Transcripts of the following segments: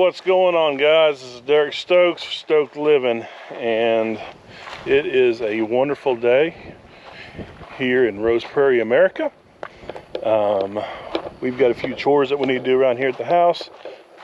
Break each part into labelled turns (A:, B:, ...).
A: What's going on, guys? This is Derek Stokes, Stoked Living, and it is a wonderful day here in Rose Prairie, America. We've got a few chores that we need to do around here at the house.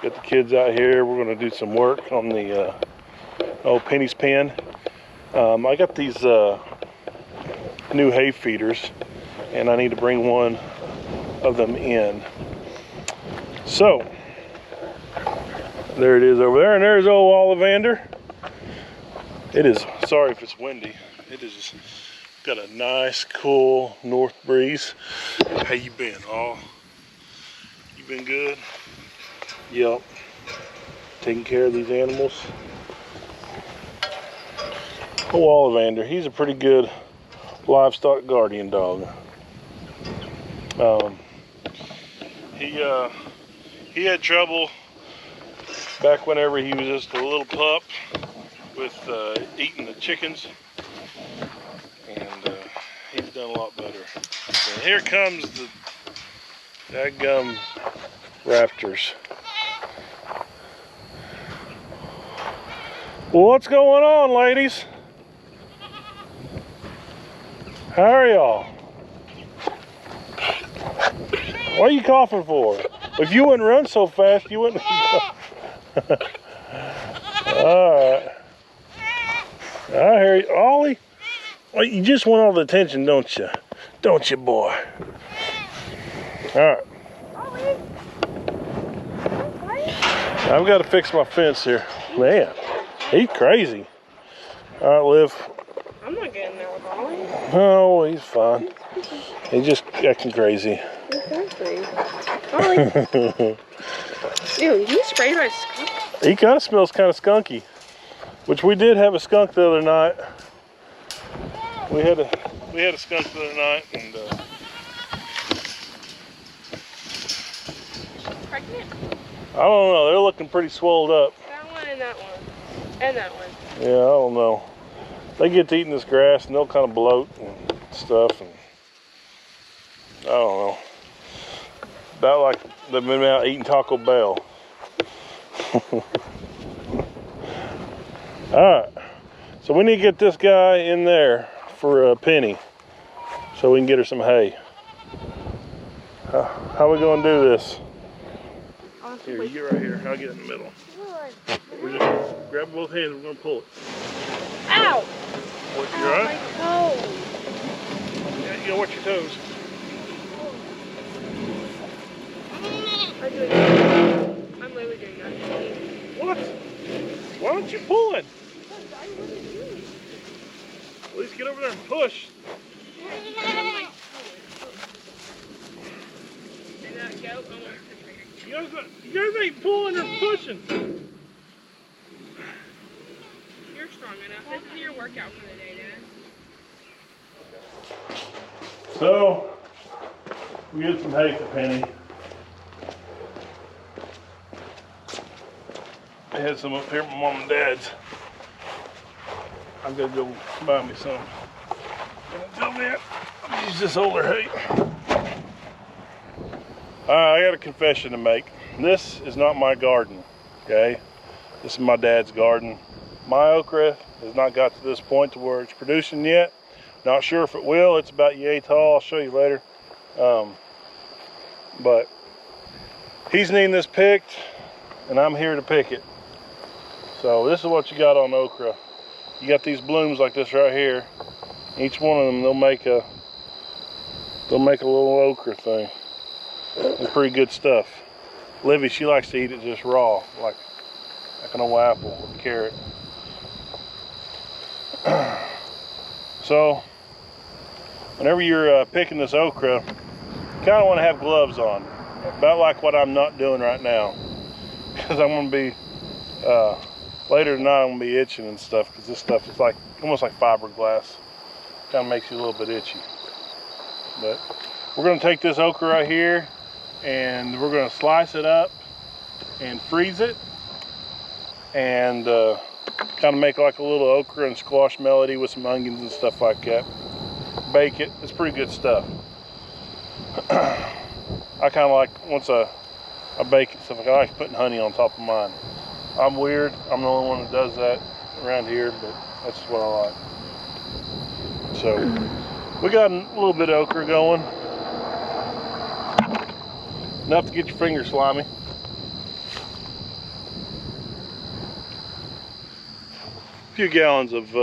A: Got the kids out here. We're going to do some work on the old Penny's pen. I got these new hay feeders, and I need to bring one of them in. So there it is over there, and there's old Ollivander. It is, sorry if it's windy, it is got a nice cool north breeze. How you been, all? You been good? Yep. Taking care of these animals. Old Ollivander, he's a pretty good livestock guardian dog. He had trouble back whenever he was just a little pup with eating the chickens, and he's done a lot better. And here comes the daggum raptors. Well, what's going on, ladies? How are y'all? What are you coughing for? If you wouldn't run so fast, you wouldn't. Alright. I hear you. Ollie, well, you just want all the attention, don't you? Don't you, boy? Alright. I've got to fix my fence here. Man, he's crazy. Alright, Liv.
B: I'm not getting there with Ollie.
A: Oh, he's fine. He's just acting crazy.
B: Exactly. Ollie. Ew, you sprayed my skunk?
A: He kind of smells kind of skunky. Which we did have a skunk the other night. We had a skunk the other night, and
B: Pregnant?
A: I don't know. They're looking pretty swelled up.
B: That one and that one. And that one.
A: Yeah, I don't know. They get to eating this grass and they'll kind of bloat and stuff, and I don't know. About like they've been out eating Taco Bell. Alright, so we need to get this guy in there for a Penny so we can get her some hay. How are we going to do this? Here, you get right here. I'll get in the middle. We're just grab both hands, we're going to pull it.
B: Ow!
A: What, you alright?
B: My toes.
A: Yeah, you gotta watch your toes.
B: I'm literally doing that.
A: What? Why aren't you pulling? At least get over there and push. You guys ain't pulling or pushing.
B: You're strong enough. This is your workout for the day, Dad.
A: So, we get some hay for Penny. I had some up here at my mom and dad's. I'm gonna go buy me some. Until then, I'll use this older hay. I got a confession to make. This is not my garden, okay? This is my dad's garden. My okra has not got to this point to where it's producing yet. Not sure if it will. It's about yay tall. I'll show you later. But he's needing this picked, and I'm here to pick it. So this is what you got on okra. You got these blooms like this right here. Each one of them, they'll make a little okra thing. It's pretty good stuff. Livy, she likes to eat it just raw, like an old apple with a carrot. So, whenever you're picking this okra, you kind of want to have gloves on, about like what I'm not doing right now, because I'm going to be later tonight. I'm going to be itching and stuff, because this stuff is like almost like fiberglass. Kind of makes you a little bit itchy. But we're going to take this okra right here, and we're going to slice it up and freeze it, and kind of make like a little okra and squash melody with some onions and stuff like that. Bake it. It's pretty good stuff. I kind of like, once I bake it, stuff like I like putting honey on top of mine. I'm weird. I'm the only one that does that around here, but that's what I like. So we got a little bit of okra going. Enough to get your fingers slimy. A few gallons of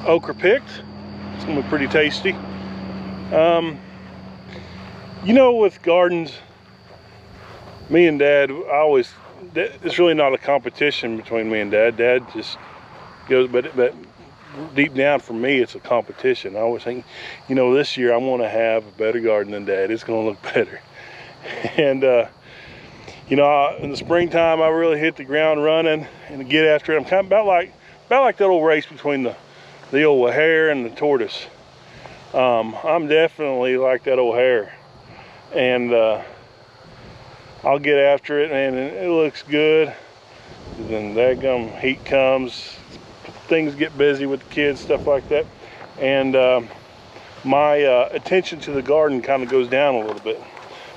A: okra picked. It's gonna be pretty tasty. You know, with gardens, me and Dad, it's really not a competition between me and Dad. Dad just goes, but deep down for me, it's a competition. I always think, you know, this year I'm gonna have a better garden than Dad. It's gonna look better. And you know, in the springtime, I really hit the ground running and get after it. I'm kind of about like that old race between the old hare and the tortoise. I'm definitely like that old hare, and I'll get after it, and it looks good. And then that heat comes, things get busy with the kids, stuff like that, and my attention to the garden kind of goes down a little bit.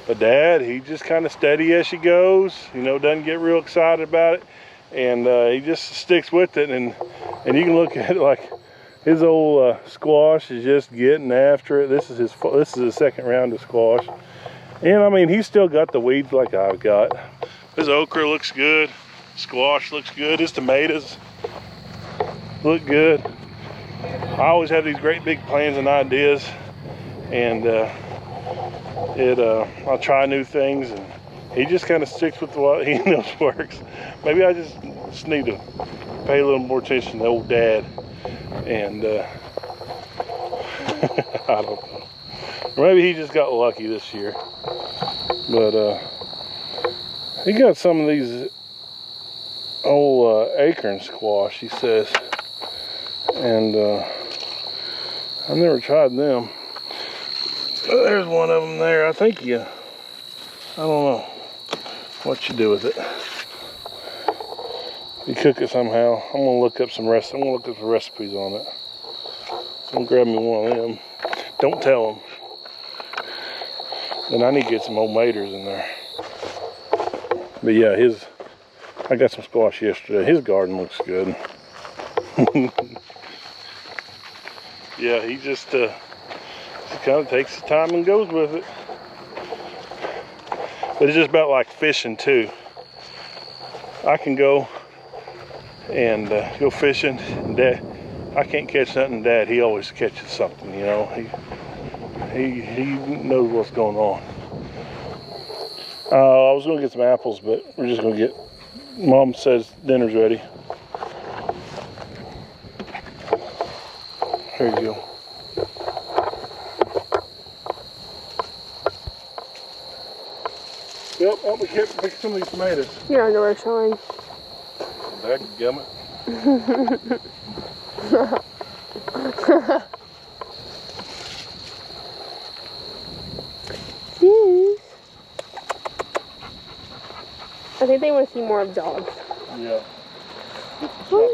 A: But Dad, he just kind of steady as she goes, you know, doesn't get real excited about it, and he just sticks with it. And you can look at it like his old squash is just getting after it. This is his second round of squash, and I mean, he's still got the weeds like I've got. His okra looks good, squash looks good, his tomatoes look good. I always have these great big plans and ideas, and I'll try new things, and he just kind of sticks with what he knows works. Maybe I just need to pay a little more attention to old Dad, and I don't know. Or maybe he just got lucky this year, but he got some of these old acorn squash, he says, and I've never tried them. There's one of them there. I think I don't know what you do with it. You cook it somehow. I'm gonna look up some recipes on it. So I'm gonna grab me one of them. Don't tell them. Then I need to get some old maters in there. But yeah, I got some squash yesterday. His garden looks good. Yeah, he just kind of takes his time and goes with it. But it's just about like fishing too. I can go and go fishing, and Dad, I can't catch nothing. Dad, he always catches something, you know. He knows what's going on. I was gonna get some apples, but we're just gonna get, Mom says dinner's ready. Here you go. Yep, we can't pick some of these tomatoes.
B: Your underwear showing.
A: Dadgummit.
B: I think they want to see more of dogs.
A: Yeah.
C: You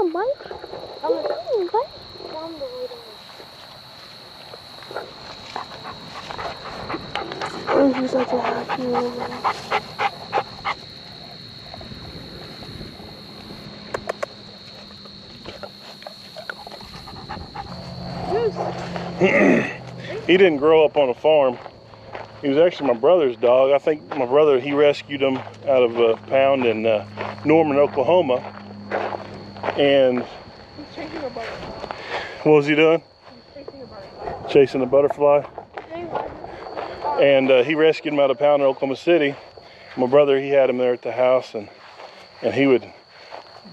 C: a bite? I'm a bite.
B: Oh, she's such a happy little
A: He didn't grow up on a farm. He was actually my brother's dog. I think my brother, he rescued him out of a pound in Norman, Oklahoma. And
B: He's chasing a butterfly.
A: what was he doing?
B: He's chasing a butterfly.
A: Chasing a butterfly. And he rescued him out of a pound in Oklahoma City. My brother, he had him there at the house, and he would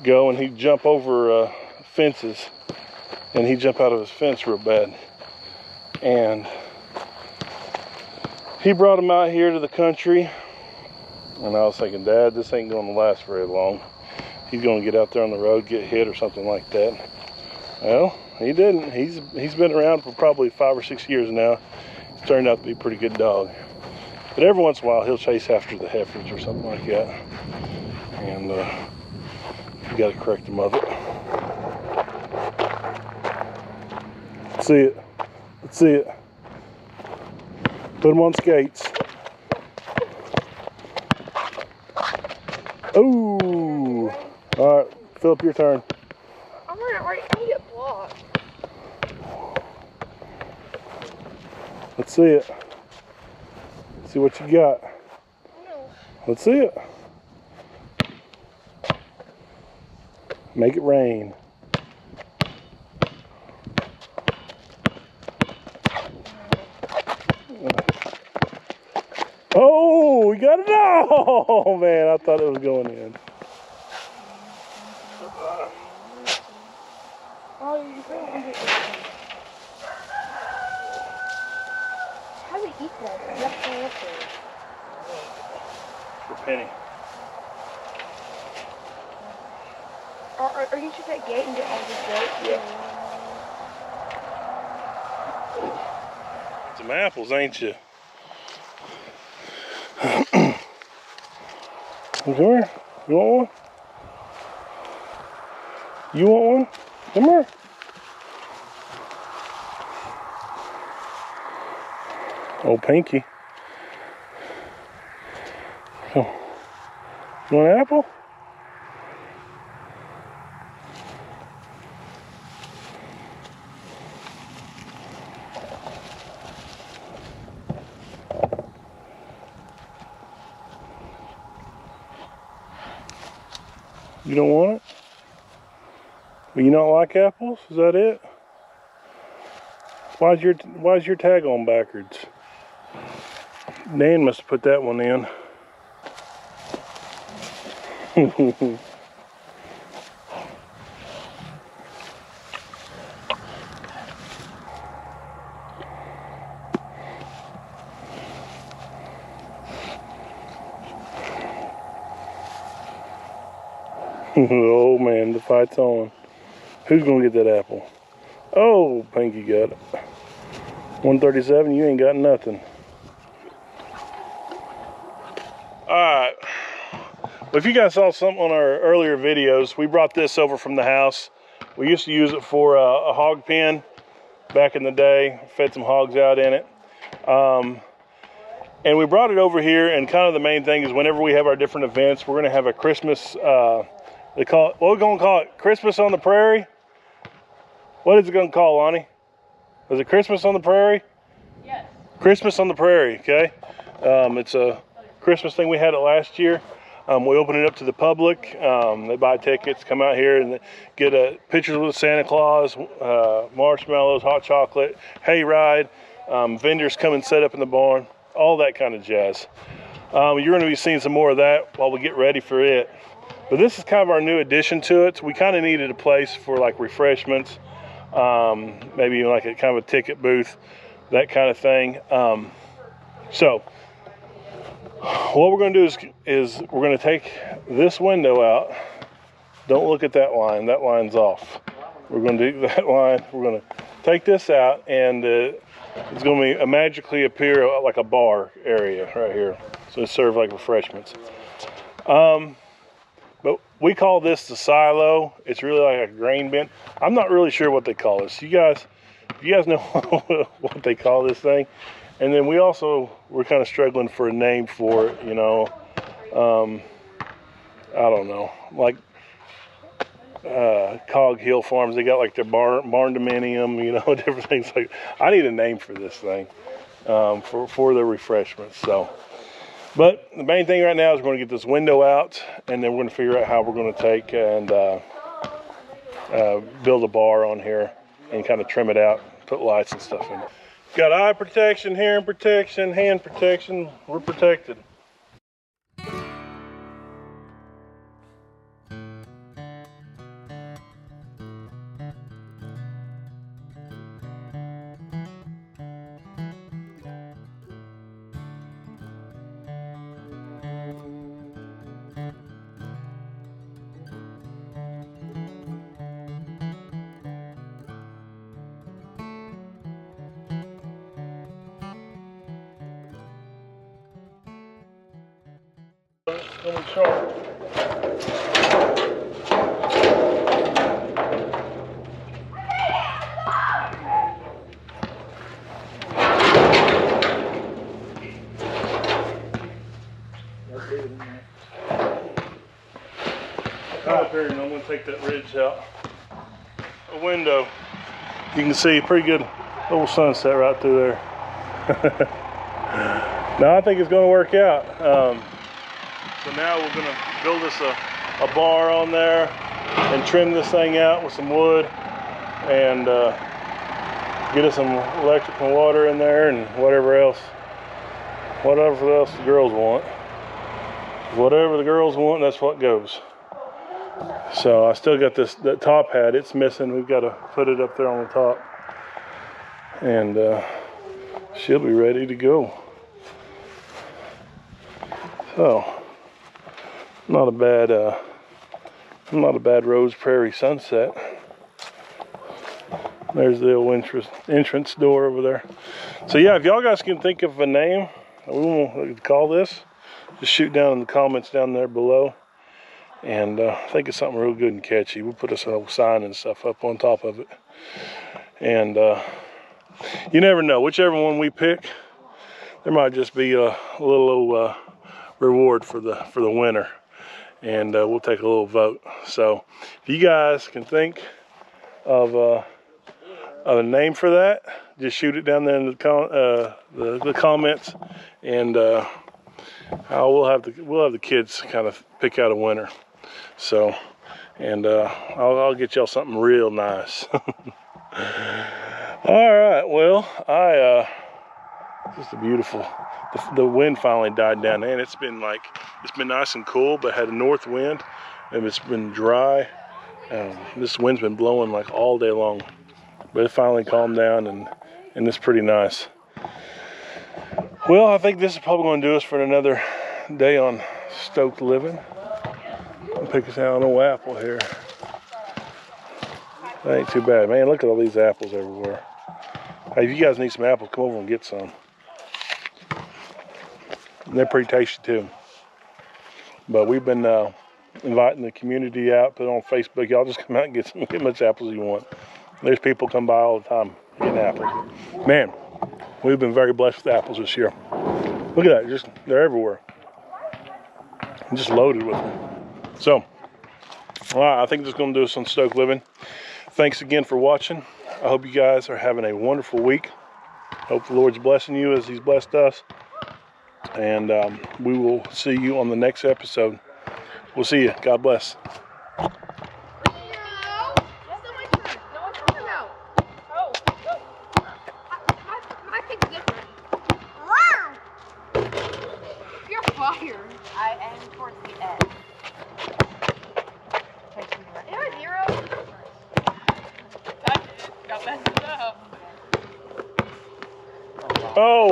A: go and he'd jump over fences, and he'd jump out of his fence real bad. And he brought him out here to the country, and I was thinking, Dad, this ain't going to last very long. He's going to get out there on the road, get hit or something like that. Well, he didn't. He's been around for probably 5 or 6 years now. He's turned out to be a pretty good dog. But every once in a while, he'll chase after the heifers or something like that. And you got to correct him of it. Let's see it. Let's see it. Put him on skates. Ooh. All right, Philip, your turn.
B: I'm gonna get blocked.
A: Let's see it. See what you got.
B: No.
A: Let's see it. Make it rain. Oh, we got it. Oh, man, I thought it was going in.
C: Oh, you don't want to eat How do we eat that? You have to look at it.
A: For Penny.
C: Or you should that gate and get all the goats.
A: Yeah. Some apples, ain't you? Come here. You want one? You want one? Come here. Oh, Pinky. Oh. You want an apple? You don't want it? Well, you don't like apples? Is that it? Why's your tag on backwards? Dan must have put that one in. Oh man, the fight's on. Who's gonna get that apple? Oh, Pinky got it. 137, you ain't got nothing. Alright. Well, if you guys saw something on our earlier videos, we brought this over from the house. We used to use it for a hog pen back in the day. Fed some hogs out in it. And we brought it over here, and kind of the main thing is whenever we have our different events, we're gonna have a Christmas, they call it, what are we gonna call it? Christmas on the Prairie? What is it gonna call, Lonnie? Is it Christmas on the Prairie?
B: Yes.
A: Christmas on the Prairie, okay? It's a Christmas thing. We had it last year. We open it up to the public. They buy tickets, come out here and get pictures with Santa Claus, marshmallows, hot chocolate, hayride, vendors come and set up in the barn, all that kind of jazz. You're going to be seeing some more of that while we get ready for it. But this is kind of our new addition to it. So we kind of needed a place for like refreshments, maybe even like a kind of a ticket booth, that kind of thing. So what we're going to do is we're going to take this window out. Don't look at that line. That line's off. We're going to do that line. We're going to take this out, and it's going to magically appear like a bar area right here. So it's served like refreshments. But we call this the silo. It's really like a grain bin. I'm not really sure what they call this. You guys know what they call this thing? And then we're kind of struggling for a name for it, you know. I don't know, like Cog Hill Farms, they got like their barn dominium, you know, different things like. I need a name for this thing, for the refreshments. So, but the main thing right now is we're going to get this window out, and then we're going to figure out how we're going to take and build a bar on here and kind of trim it out, put lights and stuff in it. Got eye protection, hearing protection, hand protection. We're protected. It's going to be sharp. take that ridge out a window. You can see a pretty good little sunset right through there. Now I think it's going to work out. So now we're going to build us a bar on there and trim this thing out with some wood and get us some electric and water in there and whatever else the girls want. Whatever the girls want, that's what goes. So I still got that top hat. It's missing. We've got to put it up there on the top, and she'll be ready to go. So not a bad Rose Prairie sunset. There's the old entrance door over there. So yeah, if y'all guys can think of a name we want to call this, just shoot down in the comments down there below. And think of something real good and catchy. We'll put us a sign and stuff up on top of it. And you never know, whichever one we pick, there might just be a little reward for the winner. And we'll take a little vote. So if you guys can think of a name for that, just shoot it down there in the comments, and we'll have the kids kind of pick out a winner. So, and I'll get y'all something real nice. All right, well, just a beautiful. The wind finally died down, and it's been nice and cool, but had a north wind, and it's been dry. This wind's been blowing like all day long, but it finally calmed down, and it's pretty nice. Well, I think this is probably going to do us for another day on Stoked Living. I'll pick us out an old apple here. That ain't too bad, man. Look at all these apples everywhere. Hey, if you guys need some apples, come over and get some. And they're pretty tasty too. But we've been inviting the community out, put it on Facebook. Y'all just come out and get as much apples as you want. There's people come by all the time getting apples. Man, we've been very blessed with apples this year. Look at that, they're everywhere. I'm just loaded with them. So, all right, I think this is going to do us on Stoked Living. Thanks again for watching. I hope you guys are having a wonderful week. Hope the Lord's blessing you as He's blessed us. And we will see you on the next episode. We'll see you. God bless.
C: I aim towards the edge.
B: Got messed up.
A: Oh!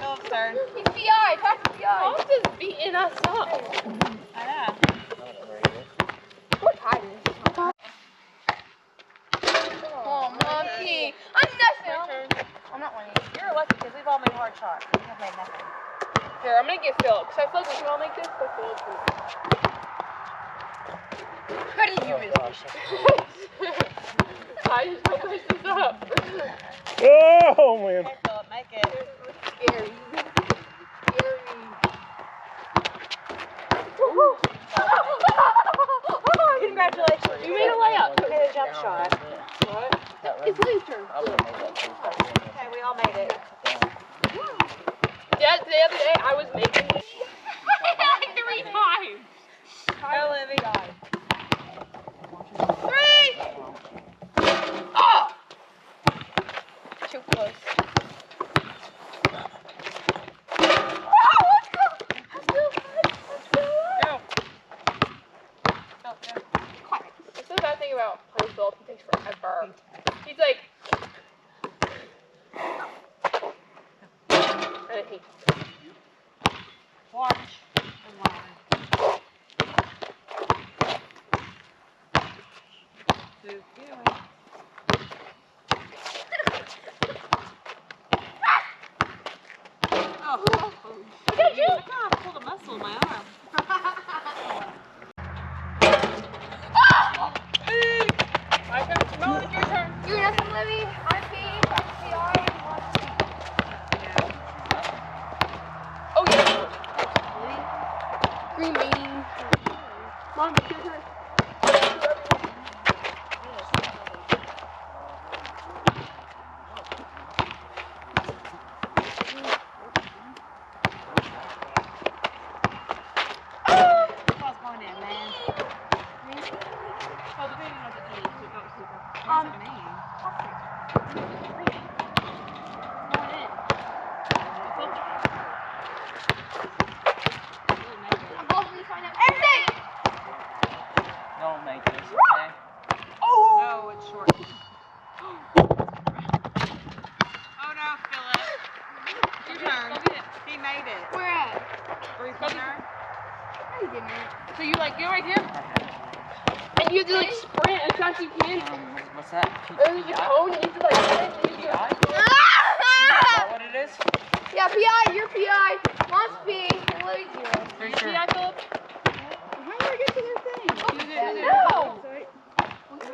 C: Philip's turn.
B: PI, talk to PI. Mom's just beating us up.
C: I know.
B: We're tired. Oh, Monkey. I'm nothing.
C: I'm not winning. You're lucky because we've all made hard shots. We have made nothing.
B: Here, I'm gonna get Phil, because I feel like we can all make this, but Phil. How did you really? I just don't mess this up.
A: Oh, man.
C: Okay, Philip, make it.
B: Scary.
C: Congratulations.
B: You made a layup.
C: You made a jump shot.
B: What? It's Lee's turn.
C: Okay, we all made it.
B: Yeah, the other day I was making this like 3 times.
C: Go, Livy.
B: 3! Oh! Too close. That's the bad thing about playing Philip. He takes forever. He's like, and he.
C: Watch and learn. Oh, look at you! I pulled a muscle in my arm.
B: My turn. Melanie, your turn.
C: You're nothing, Livy. I'm P.
B: Oh, yeah. Green bean.
D: Don't make this, okay?
C: Oh! No, it's short. Oh no, Philip. Your turn. He made it.
B: Where at?
C: 3-pointer.
B: So you like go right here, and you have to like sprint as fast as you can.
D: What's that?
B: There's a cone, and you have to like sprint. And you have to...
D: Is that what it is?
B: Yeah, PI, you're PI. Mine's P, and Lily's 0.
D: Pretty sure.
B: PI, Philip?
C: How do I get to their thing?
B: No!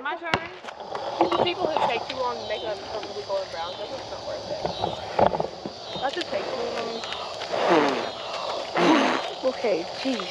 C: My turn.
B: People who take too long to make a perfectly golden brown, that's just not worth it. That just takes too long. Okay, jeez.